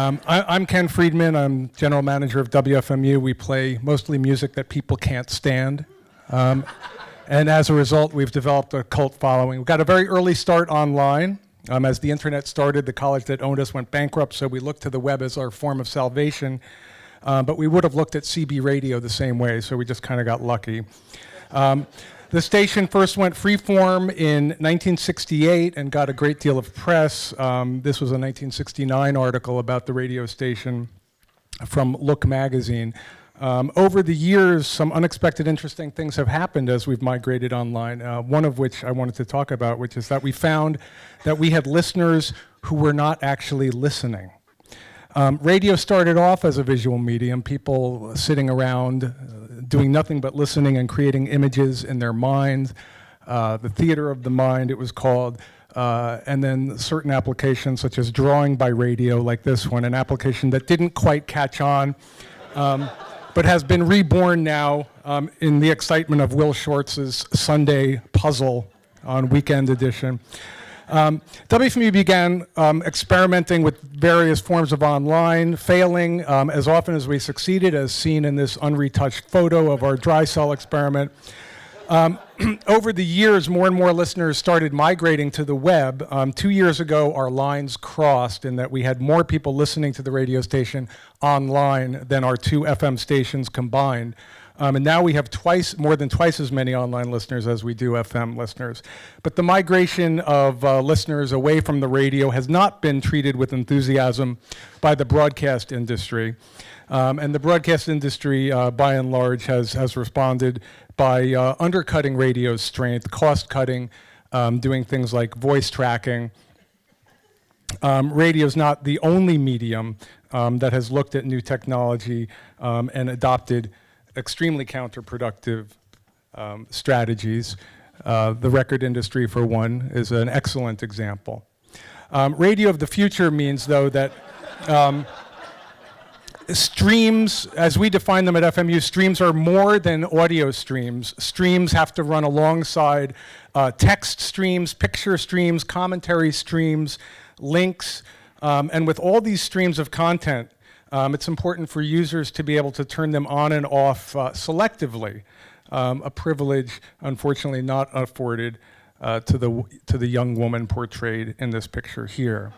I'm Ken Freedman. I'm general manager of WFMU. We play mostly music that people can't stand. And as a result, we've developed a cult following. We got a very early start online. As the internet started, the college that owned us went bankrupt, so we looked to the web as our form of salvation. But we would have looked at CB radio the same way, so we just kind of got lucky. The station first went freeform in 1968 and got a great deal of press. This was a 1969 article about the radio station from Look magazine. Over the years, some unexpected interesting things have happened as we've migrated online, one of which I wanted to talk about, which is that we found that we had listeners who were not actually listening. Radio started off as a visual medium, people sitting around doing nothing but listening and creating images in their mind, the theater of the mind it was called, and then certain applications such as drawing by radio like this one, an application that didn't quite catch on, but has been reborn now in the excitement of Will Shortz's Sunday Puzzle on Weekend Edition. WFMU began experimenting with various forms of online, failing as often as we succeeded, as seen in this unretouched photo of our dry cell experiment. Over the years, more and more listeners started migrating to the web. 2 years ago, our lines crossed in that we had more people listening to the radio station online than our 2 FM stations combined. And now we have more than twice as many online listeners as we do FM listeners. But the migration of listeners away from the radio has not been treated with enthusiasm by the broadcast industry. And the broadcast industry, by and large, has responded by undercutting radio's strength, cost-cutting, doing things like voice tracking. Radio's not the only medium that has looked at new technology and adopted extremely counterproductive strategies. The record industry, for one, is an excellent example. Radio of the future means, though, that streams, as we define them at FMU, streams are more than audio streams. Streams have to run alongside text streams, picture streams, commentary streams, links, and with all these streams of content, it's important for users to be able to turn them on and off selectively, a privilege unfortunately not afforded to the young woman portrayed in this picture here.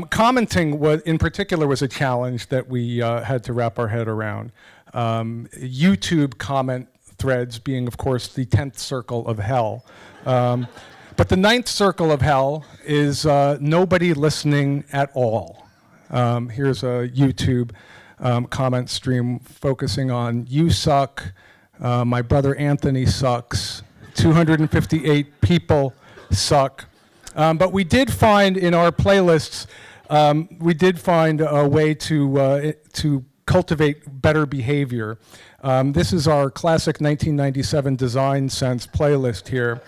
Commenting in particular was a challenge that we had to wrap our head around. YouTube comment threads being, of course, the 10th circle of hell. But the 9th circle of hell is nobody listening at all. Here's a YouTube comment stream focusing on "You suck," "My brother Anthony sucks," 258 people suck. But we did find in our playlists, we did find a way to cultivate better behavior. This is our classic 1997 Design Sense playlist here,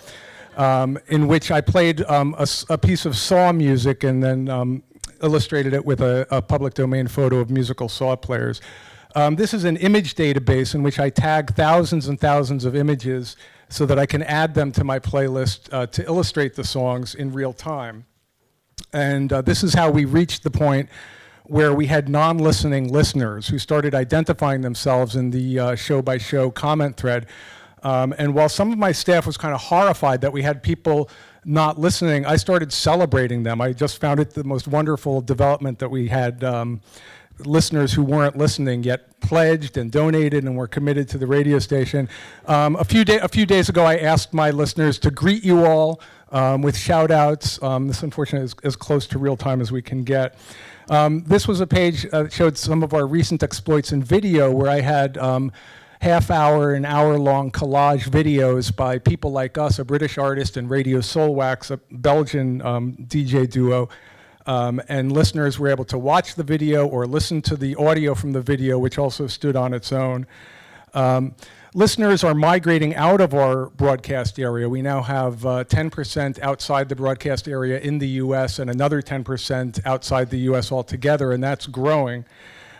in which I played a piece of saw music and then illustrated it with a public domain photo of musical saw players. This is an image database in which I tag thousands and thousands of images so that I can add them to my playlist to illustrate the songs in real time. And this is how we reached the point where we had non-listening listeners who started identifying themselves in the show-by-show comment thread. And while some of my staff was kind of horrified that we had people not listening, I started celebrating them. I just found it the most wonderful development that we had listeners who weren't listening yet pledged and donated and were committed to the radio station. A few days ago, I asked my listeners to greet you all with shout-outs. This, unfortunately, is as close to real time as we can get. This was a page that showed some of our recent exploits in video, where I had half-hour and hour-long collage videos by people like us, a British artist, and Radio Soulwax, a Belgian DJ duo. And listeners were able to watch the video or listen to the audio from the video, which also stood on its own. Listeners are migrating out of our broadcast area. We now have 10% outside the broadcast area in the US and another 10% outside the US altogether, and that's growing.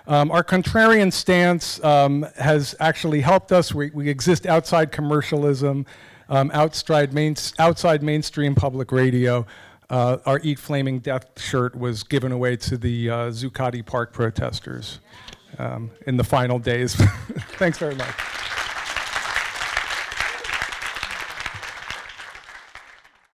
Our contrarian stance has actually helped us. We exist outside commercialism, outside mainstream public radio. our Eat Flaming Death shirt was given away to the Zuccotti Park protesters in the final days. Thanks very much.